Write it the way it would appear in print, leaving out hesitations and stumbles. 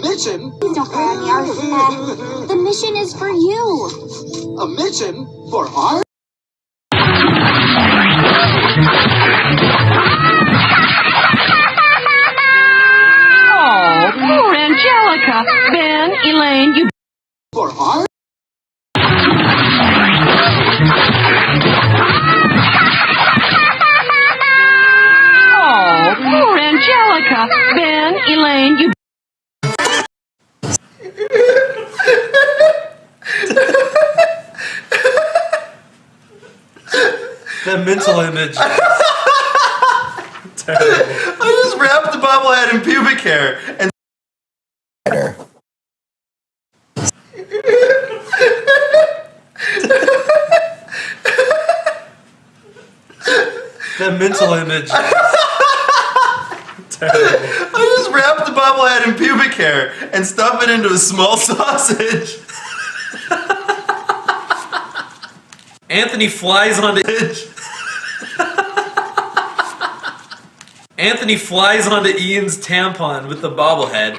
mission? Please don't cry on me, Arthur. The mission is for you. A mission for our... Oh, poor Angelica. Ben, Elaine, you... For our... Oh, poor Angelica. Ben, Elaine, you... That mental image. Terrible. I just wrapped the bobblehead in pubic hair and... That mental image. Terrible. I just wrapped the bobblehead in pubic hair and stuff it into a small sausage. Anthony flies onto Anthony flies onto Ian's tampon with the bobblehead.